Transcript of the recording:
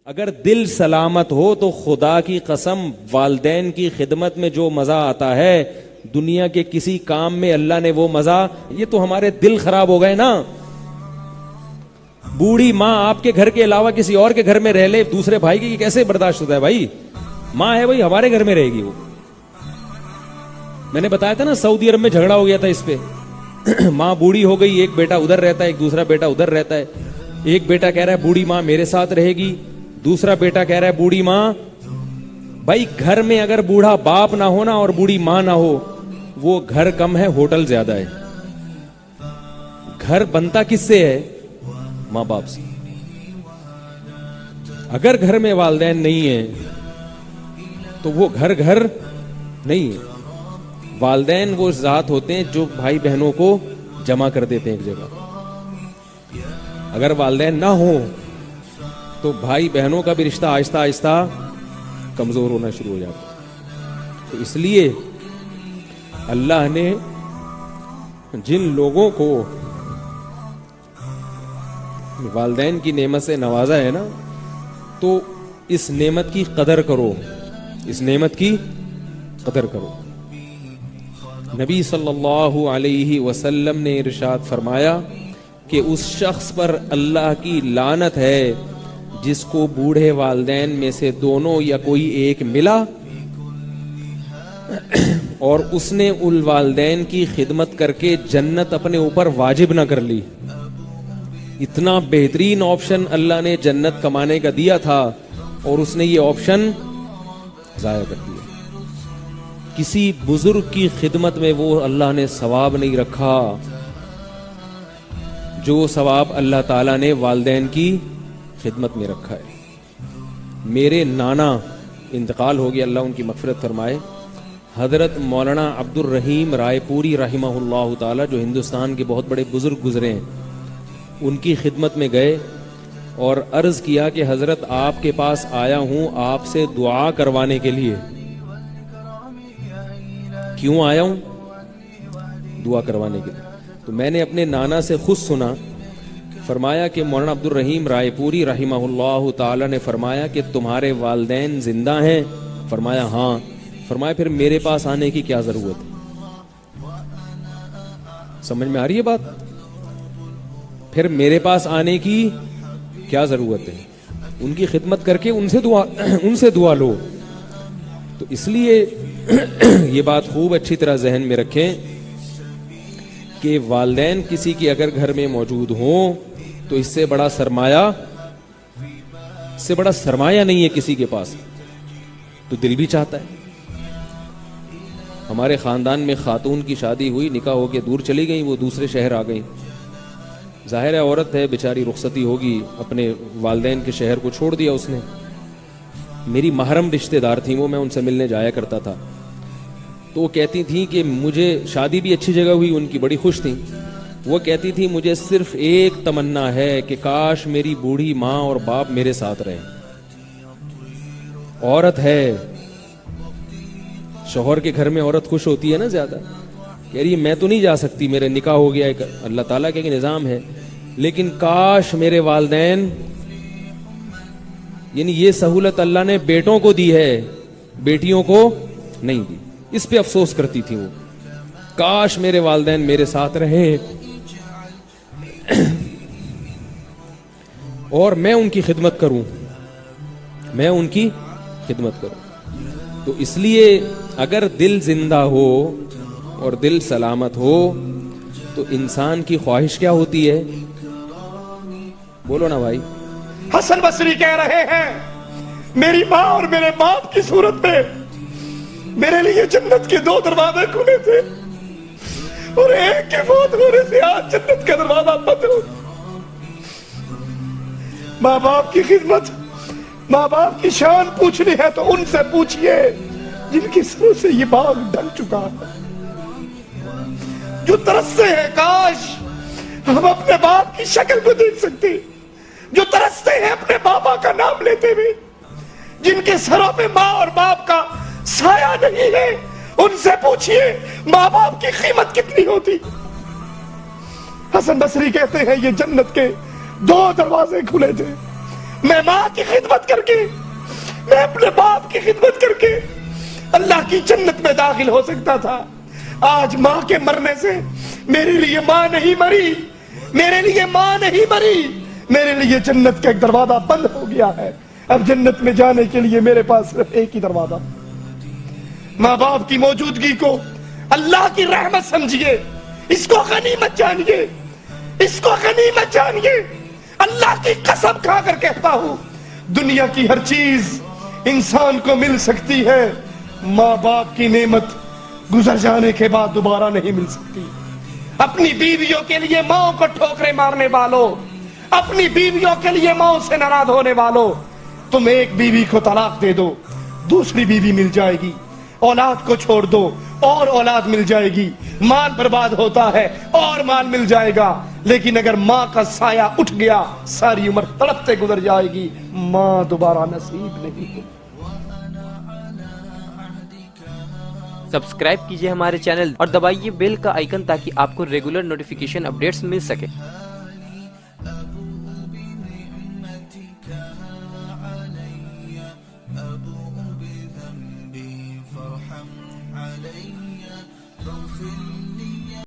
اگر دل سلامت ہو تو خدا کی قسم والدین کی خدمت میں جو مزہ آتا ہے دنیا کے کسی کام میں اللہ نے وہ مزہ. یہ تو ہمارے دل خراب ہو گئے نا. بوڑھی ماں آپ کے گھر کے علاوہ کسی اور کے گھر میں رہ لے دوسرے بھائی کی کیسے برداشت ہوتا ہے بھائی؟ ماں ہے بھائی ہمارے گھر میں رہے گی. وہ میں نے بتایا تھا نا سعودی عرب میں جھگڑا ہو گیا تھا اس پہ. ماں بوڑھی ہو گئی, ایک بیٹا ادھر رہتا ہے, ایک دوسرا بیٹا ادھر رہتا ہے. ایک بیٹا کہہ رہا ہے بوڑھی ماں میرے ساتھ رہے گی, دوسرا بیٹا کہہ رہا ہے بوڑھی ماں. بھائی گھر میں اگر بوڑھا باپ نہ ہونا اور بوڑھی ماں نہ ہو وہ گھر کم ہے ہوٹل زیادہ ہے. گھر بنتا کس سے ہے؟ ماں باپ سے. اگر گھر میں والدین نہیں ہیں تو وہ گھر نہیں ہے. والدین وہ ذات ہوتے ہیں جو بھائی بہنوں کو جمع کر دیتے ہیں ایک جگہ. اگر والدین نہ ہوں تو بھائی بہنوں کا بھی رشتہ آہستہ آہستہ کمزور ہونا شروع ہو جاتا ہے. تو اس لیے اللہ نے جن لوگوں کو والدین کی نعمت سے نوازا ہے نا تو اس نعمت کی قدر کرو, اس نعمت کی قدر کرو. نبی صلی اللہ علیہ وسلم نے ارشاد فرمایا کہ اس شخص پر اللہ کی لعنت ہے جس کو بوڑھے والدین میں سے دونوں یا کوئی ایک ملا اور اس نے ان والدین کی خدمت کر کے جنت اپنے اوپر واجب نہ کر لی. اتنا بہترین آپشن اللہ نے جنت کمانے کا دیا تھا اور اس نے یہ آپشن ضائع کر دیا. کسی بزرگ کی خدمت میں وہ اللہ نے ثواب نہیں رکھا جو ثواب اللہ تعالیٰ نے والدین کی خدمت میں رکھا ہے. میرے نانا انتقال ہو گیا, اللہ ان کی مغفرت فرمائے, حضرت مولانا عبد الرحیم رائے پوری رحمہ اللہ تعالیٰ جو ہندوستان کے بہت بڑے بزرگ گزرے ہیں, ان کی خدمت میں گئے اور عرض کیا کہ حضرت آپ کے پاس آیا ہوں آپ سے دعا کروانے کے لیے. کیوں آیا ہوں؟ دعا کروانے کے لیے. تو میں نے اپنے نانا سے خود سنا, فرمایا کہ مولانا عبد الرحیم رائے پوری رحمہ اللہ تعالی نے فرمایا کہ تمہارے والدین زندہ ہیں؟ فرمایا ہاں. فرمایا پھر میرے پاس آنے کی کیا ضرورت ہے؟ سمجھ میں آ رہی ہے بات؟ پھر میرے پاس آنے کی کیا ضرورت ہے؟ ان کی خدمت کر کے ان سے دعا لو. تو اس لیے یہ بات خوب اچھی طرح ذہن میں رکھیں کہ والدین کسی کی اگر گھر میں موجود ہوں تو اس سے بڑا سرمایہ نہیں ہے کسی کے پاس. تو دل بھی چاہتا ہے. ہمارے خاندان میں خاتون کی شادی ہوئی, نکاح ہو کے دور چلی گئی, وہ دوسرے شہر آ گئی. ظاہر ہے عورت ہے بیچاری, رخصتی ہوگی, اپنے والدین کے شہر کو چھوڑ دیا اس نے. میری محرم رشتہ دار تھیں وہ, میں ان سے ملنے جایا کرتا تھا. تو وہ کہتی تھیں کہ مجھے شادی بھی اچھی جگہ ہوئی, ان کی بڑی خوش تھیں. وہ کہتی تھی مجھے صرف ایک تمنا ہے کہ کاش میری بوڑھی ماں اور باپ میرے ساتھ رہیں. عورت ہے, شوہر کے گھر میں عورت خوش ہوتی ہے نا زیادہ. کہہ رہی ہے میں تو نہیں جا سکتی, میرے نکاح ہو گیا, ایک اللہ تعالیٰ کا ایک نظام ہے, لیکن کاش میرے والدین, یعنی یہ سہولت اللہ نے بیٹوں کو دی ہے, بیٹیوں کو نہیں دی. اس پہ افسوس کرتی تھی وہ, کاش میرے والدین میرے ساتھ رہیں اور میں ان کی خدمت کروں. تو اس لیے اگر دل زندہ ہو اور دل سلامت ہو تو انسان کی خواہش کیا ہوتی ہے؟ بولو نا بھائی. حسن بصری کہہ رہے ہیں میری ماں اور میرے باپ کی صورت میں میرے لیے جنت کے 2 دروازے کھلے تھے اور ایک کے فوت ہونے سے آج جنت کا دروازہ بند ہو. ماں باپ کی خدمت, ماں باپ کی شان پوچھنی ہے تو ان سے پوچھئے جن کی سروں سے یہ باغ ڈھل چکا ہے, جو ترستے ہیں کاش ہم اپنے باپ کی شکل کو دیکھ سکتے, جو ترستے ہیں اپنے بابا کا نام لیتے ہوئے, جن کے سروں پہ ماں اور باپ کا سایہ نہیں ہے, ان سے پوچھئے ماں باپ کی قیمت کتنی ہوتی. حسن بصری کہتے ہیں یہ جنت کے 2 دروازے کھلے تھے میں ماں کی خدمت کر کے، میں اپنے باپ کی خدمت کر کے اللہ کی جنت میں داخل ہو سکتا تھا۔ آج ماں کے مرنے سے میرے لیے ماں نہیں مری، میرے لیے ماں نہیں مری، میرے لیے جنت کا ایک دروازہ بند ہو گیا ہے۔ اب جنت میں جانے کے لیے میرے پاس صرف ایک ہی دروازہ۔ ماں باپ کی موجودگی کو اللہ کی رحمت سمجھیے، اس کو غنیمت جانیے، اس کو غنیمت جانیے۔ اللہ کی قسم کھا کر کہتا ہوں، دنیا کی ہر چیز انسان کو مل سکتی ہے، ماں باپ کی نعمت گزر جانے کے بعد دوبارہ نہیں مل سکتی۔ اپنی بیویوں کے لیے ماں کو ٹھوکریں مارنے والوں، اپنی بیویوں کے لیے ماں سے ناراض ہونے والوں، تم ایک بیوی کو طلاق دے دو، دوسری بیوی مل جائے گی، اولاد کو چھوڑ دو اور اولاد مل جائے گی، مال برباد ہوتا ہے اور مال مل جائے گا، لیکن اگر ماں کا سایہ اٹھ گیا ساری عمر تڑپتے گزر جائے گی، ماں دوبارہ نصیب نہیں ہوگی۔ سبسکرائب کیجئے ہمارے چینل اور دبائیے بیل کا آئیکن تاکہ آپ کو ریگولر نوٹیفیکیشن اپڈیٹس مل سکے۔